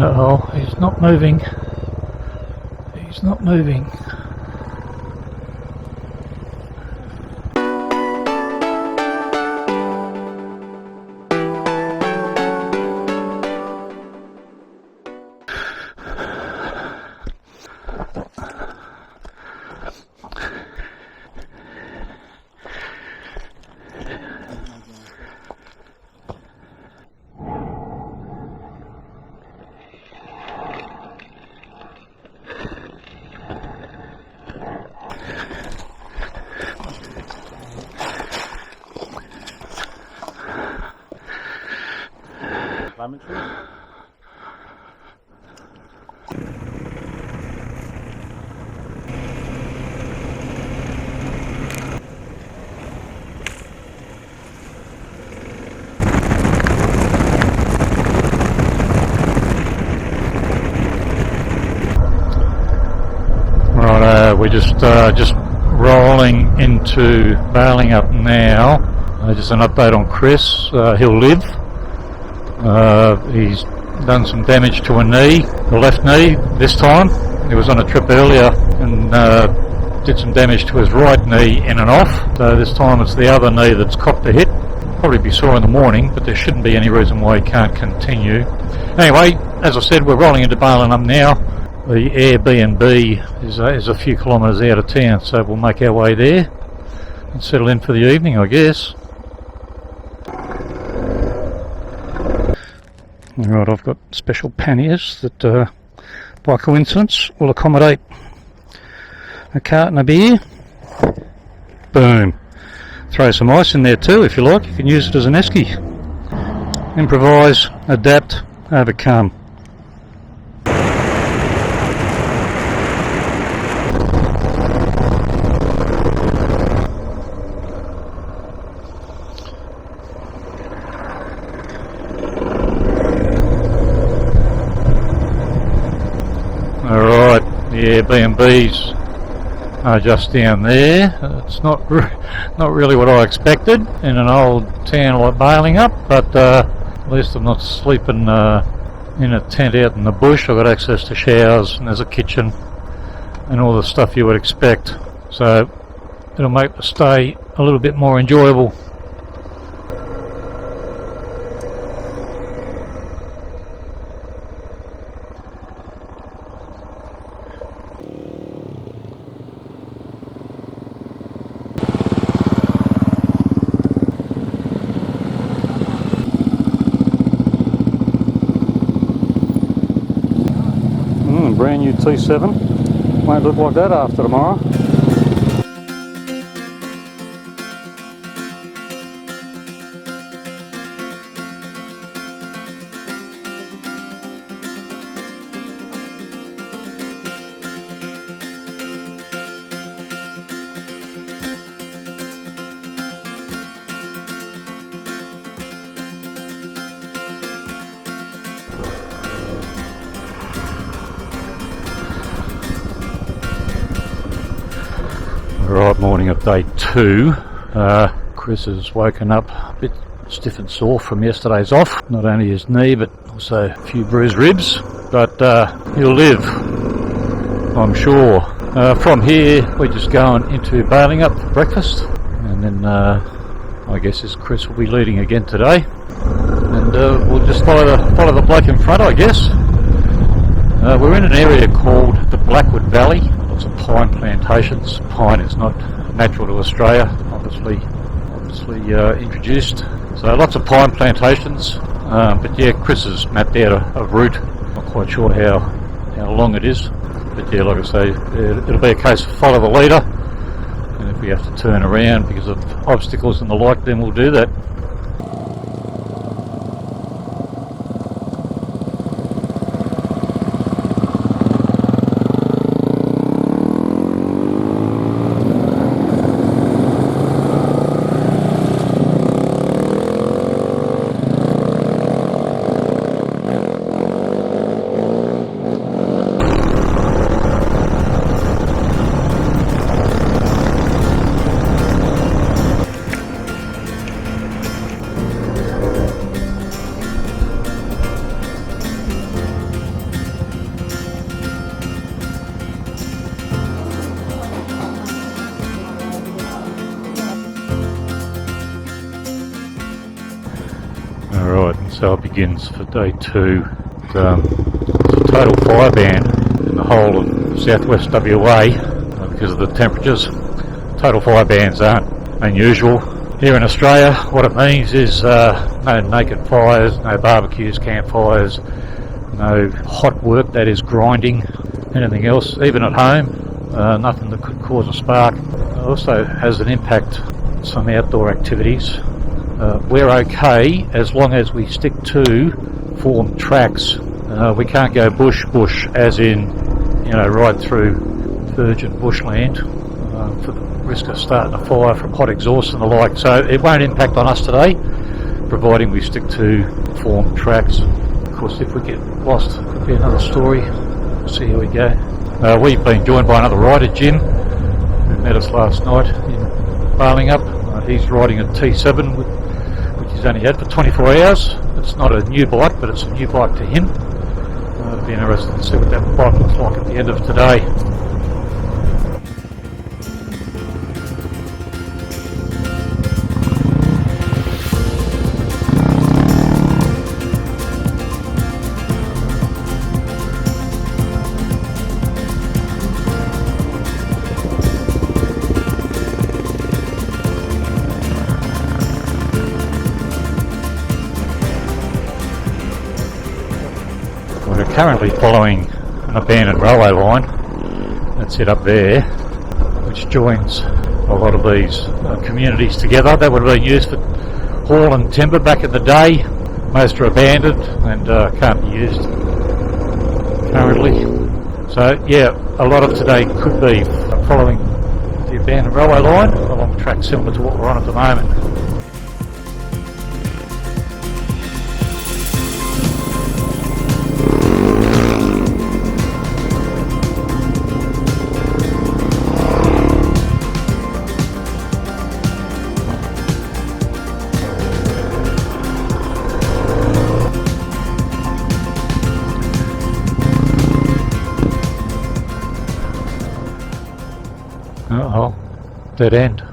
Uh-oh, he's not moving. He's not moving. We're just rolling into bailing up now. Just an update on Chris. He'll live. He's done some damage to a knee, the left knee this time. He was on a trip earlier and did some damage to his right knee in and off. So this time it's the other knee that's copped a hit. Probably be sore in the morning, but there shouldn't be any reason why he can't continue. Anyway, as I said, we're rolling into bailing up now. The Airbnb is a few kilometres out of town, so we'll make our way there and settle in for the evening, I guess. Alright, I've got special panniers that, by coincidence, will accommodate a cart and a beer. Boom. Throw some ice in there too, if you like. You can use it as an esky. Improvise, adapt, overcome. Alright, the Airbnbs are just down there. It's not really what I expected in an old town like Bailing Up, but at least I'm not sleeping in a tent out in the bush. I've got access to showers and there's a kitchen and all the stuff you would expect, so it'll make the stay a little bit more enjoyable. Brand new T7, won't look like that after tomorrow. Right, morning of day 2. Chris has woken up a bit stiff and sore from yesterday's off. Not only his knee, but also a few bruised ribs. But he'll live, I'm sure. From here, we're just going into Bailing Up for breakfast, and then I guess as Chris will be leading again today, and we'll just follow the bloke in front, I guess. We're in an area called the Blackwood Valley. Lots of pine plantations. Pine is not natural to Australia, obviously introduced. So lots of pine plantations. But yeah, Chris has mapped out a route. Not quite sure how long it is. But yeah, like I say, it'll be a case of follow the leader. And if we have to turn around because of obstacles and the like, then we'll do that. So it begins for day 2. It's a total fire ban in the whole of southwest WA because of the temperatures. Total fire bans aren't unusual. Here in Australia, what it means is no naked fires, no barbecues, campfires, no hot work, that is grinding, anything else, even at home, nothing that could cause a spark. It also has an impact on some outdoor activities. We're okay as long as we stick to formed tracks. We can't go bush as in, right through virgin bushland for the risk of starting a fire from hot exhaust and the like. So it won't impact on us today, providing we stick to formed tracks. Of course, if we get lost, it could be another story. We'll see how we go. We've been joined by another rider, Jim, who met us last night in Barlingup. He's riding a T7, which he's only had for 24 hours. It's not a new bike, but it's a new bike to him. It'll be interesting to see what that bike looks like at the end of today. We're currently following an abandoned railway line that's it up there, which joins a lot of these communities together. That would have been used for hauling timber back in the day. Most are abandoned and can't be used currently. So yeah, a lot of today could be following the abandoned railway line along a track similar to what we're on at the moment. Uh-oh, dead end.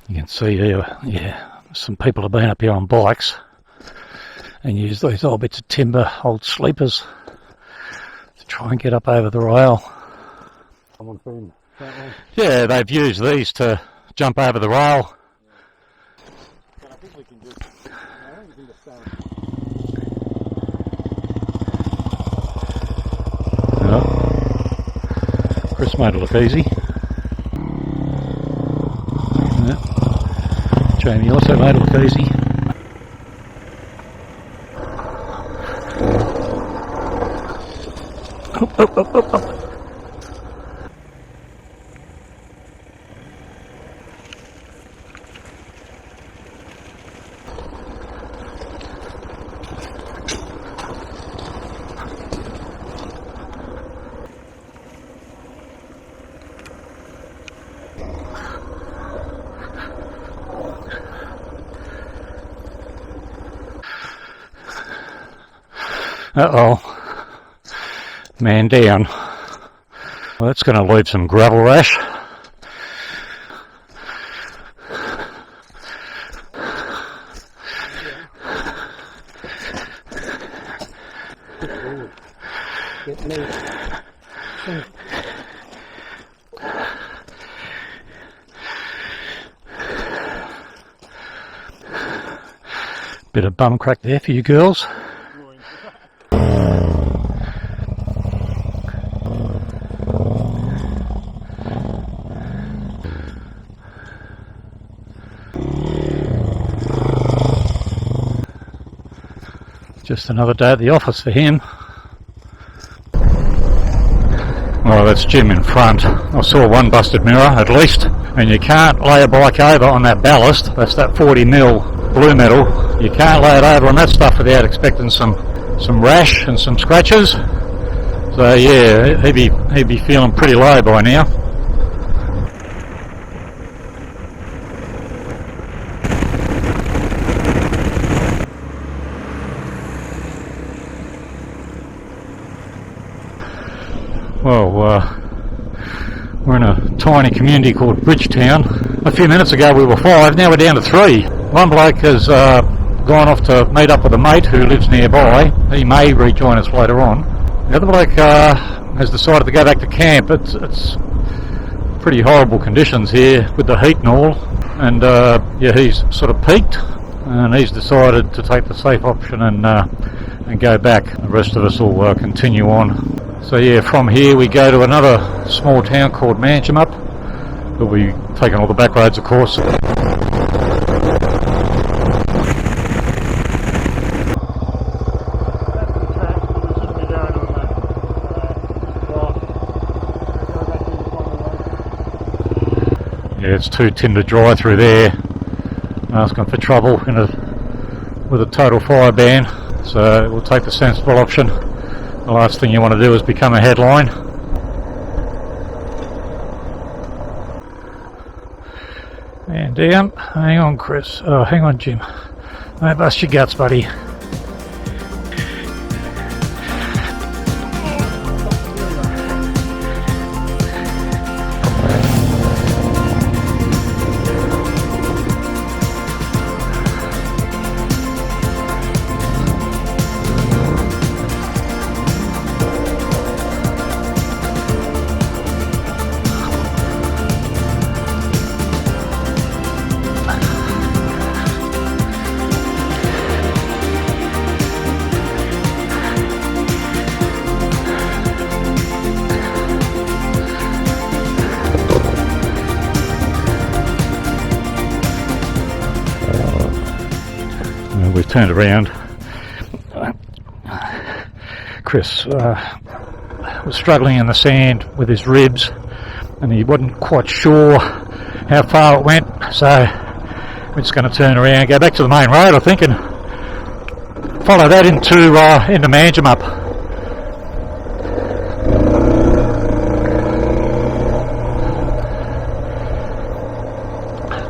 You can see here, yeah, some people have been up here on bikes and used these old bits of timber, old sleepers, to try and get up over the rail. Someone's been that way. Yeah, they've used these to jump over the rail. Yeah, I think we can just, Chris made it look easy. Yeah. Jamie also made it look easy. Up. Uh-oh, man down. Well, that's going to leave some gravel rash. Bit of bum crack there for you girls. Just another day at the office for him. Well, that's Jim in front. I saw one busted mirror at least, and you can't lay a bike over on that ballast. That's that 40mm blue metal. You can't lay it over on that stuff without expecting some rash and some scratches. So yeah, he'd be feeling pretty low by now. Well, we're in a tiny community called Bridgetown. A few minutes ago we were 5, now we're down to 3. One bloke has gone off to meet up with a mate who lives nearby. He may rejoin us later on. The other bloke has decided to go back to camp. It's pretty horrible conditions here with the heat and all, and yeah, he's sort of peaked and he's decided to take the safe option and go back. The rest of us will continue on. So yeah, from here we go to another small town called Manjimup. We'll be taking all the back roads, of course. Yeah, it's too thin to drive through there. Asking for trouble with a total fire ban. So we'll take the sensible option. The last thing you want to do is become a headline. And down. Hang on, Chris. Oh, hang on, Jim. Don't bust your guts, buddy. We've turned around. Chris was struggling in the sand with his ribs and he wasn't quite sure how far it went, so we're just going to turn around, go back to the main road I think, and follow that into Manjimup.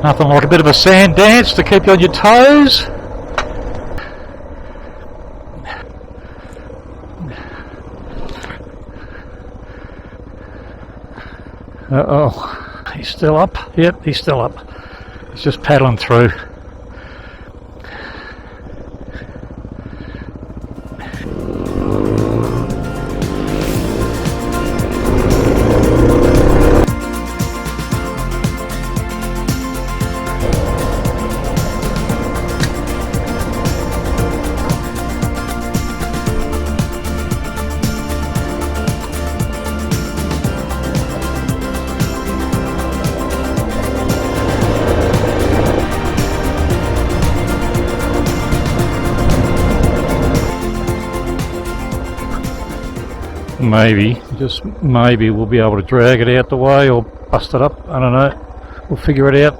Nothing like a bit of a sand dance to keep you on your toes. Uh-oh, he's still up. Yep, he's still up. He's just paddling through. Maybe, just maybe we'll be able to drag it out the way or bust it up, I don't know, we'll figure it out.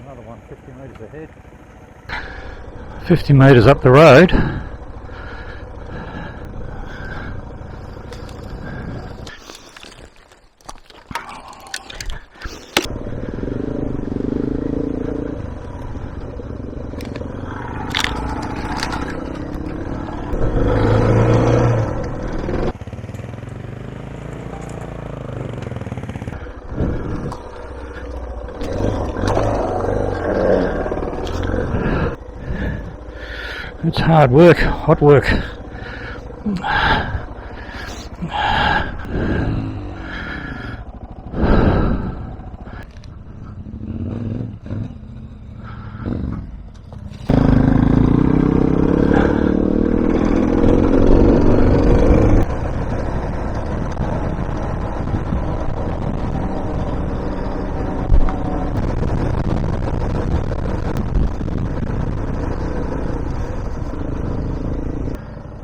Another one 50 metres ahead. 50 metres up the road, It's hard work, hot work.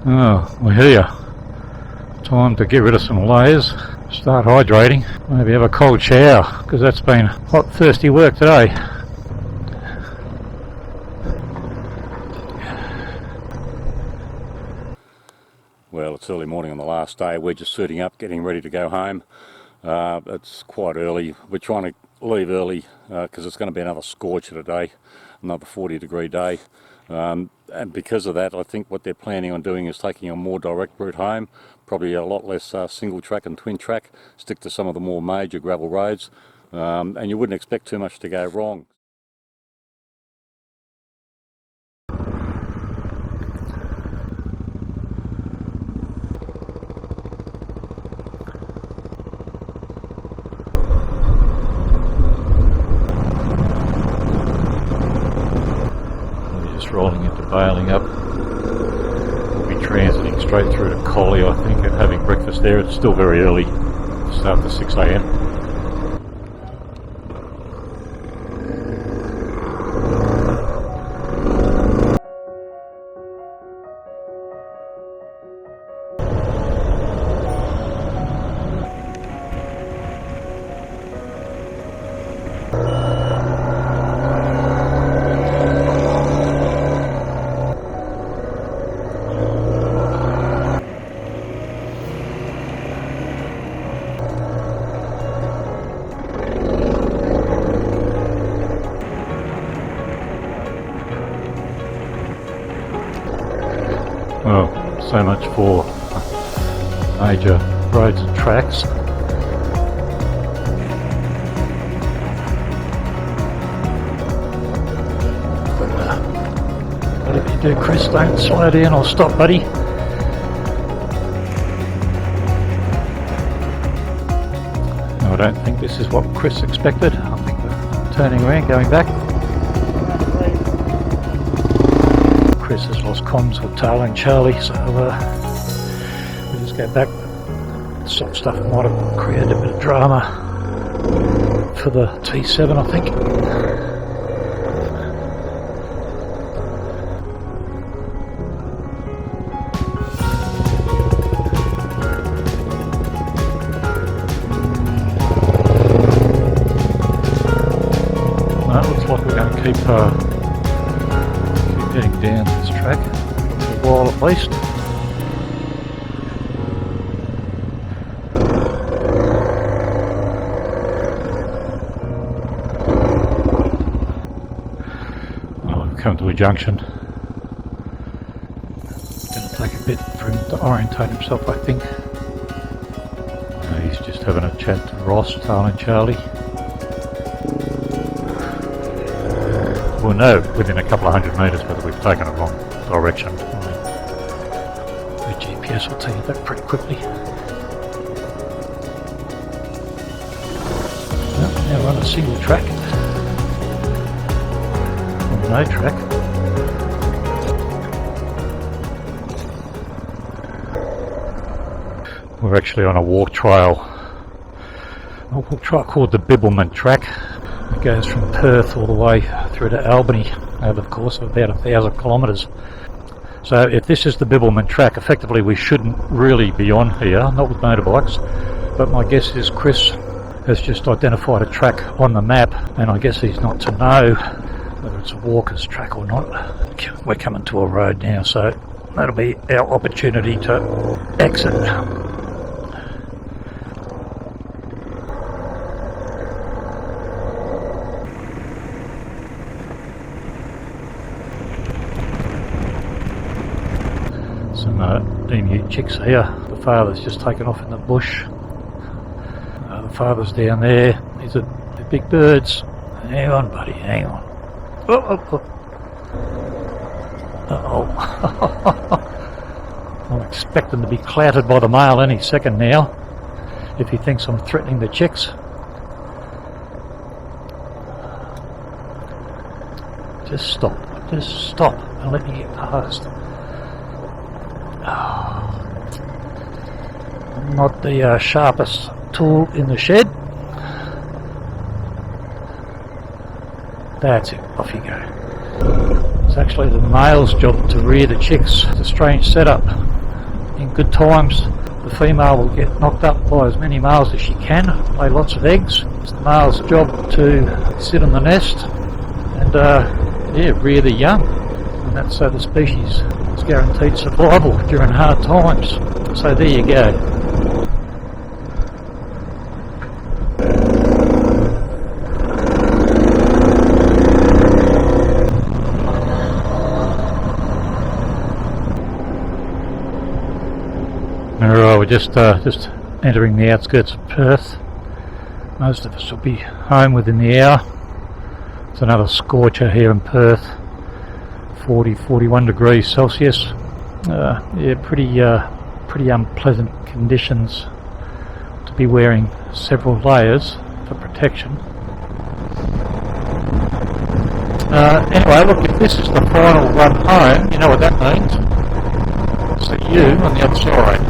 Oh, we're here. Time to get rid of some layers, start hydrating, maybe have a cold shower, because that's been hot, thirsty work today. Well, it's early morning on the last day. We're just suiting up, getting ready to go home. It's quite early. We're trying to leave early because it's going to be another scorcher today, another 40-degree day. And because of that, I think what they're planning on doing is taking a more direct route home, probably a lot less single track and twin track, stick to some of the more major gravel roads, and you wouldn't expect too much to go wrong. Rolling into bailing up. We'll be transiting straight through to Collie, I think, and having breakfast there. It's still very early, just after 6 a.m. Well, so much for major roads and tracks. Whatever you do, Chris, don't slow down or stop, buddy. No, I don't think this is what Chris expected. I think we're turning around, going back. Chris has lost comms with Taylor and Charlie, so we'll just go back. The soft stuff might have created a bit of drama for the T7, I think. No, it looks like we're going to keep getting down this track for a while at least. Well, we've come to a junction. Going to take a bit for him to orientate himself, I think. He's just having a chat to Ross, Taylor and Charlie. We'll know within a couple of 100 metres whether we've taken a wrong direction. The GPS will tell you that pretty quickly. Well, now we're on a single track. On no track. We're actually on a walk trail. A walk trail called the Bibbulmun Track. It goes from Perth all the way through to Albany over the course of about 1,000 kilometres. So if this is the Bibbulmun Track, effectively we shouldn't really be on here, not with motorbikes, but my guess is Chris has just identified a track on the map, and I guess he's not to know whether it's a walker's track or not. We're coming to a road now, so that'll be our opportunity to exit. Some emu chicks here. The father's just taken off in the bush. The father's down there. These are the big birds. Hang on, buddy, hang on. Oh, oh, oh. Uh-oh. I'm expecting to be clouted by the male any second now, if he thinks I'm threatening the chicks. Just stop and let me get past. Not the sharpest tool in the shed. That's it, off you go. It's actually the male's job to rear the chicks. It's a strange setup. In good times, the female will get knocked up by as many males as she can, lay lots of eggs. It's the male's job to sit in the nest and rear the young. And that's so the species is guaranteed survival during hard times. So there you go. Alright, we're just entering the outskirts of Perth. Most of us will be home within the hour. It's another scorcher here in Perth. 40-41 degrees Celsius. Pretty unpleasant conditions to be wearing several layers for protection. Anyway, look, if this is the final run home, you know what that means. See you on the other side.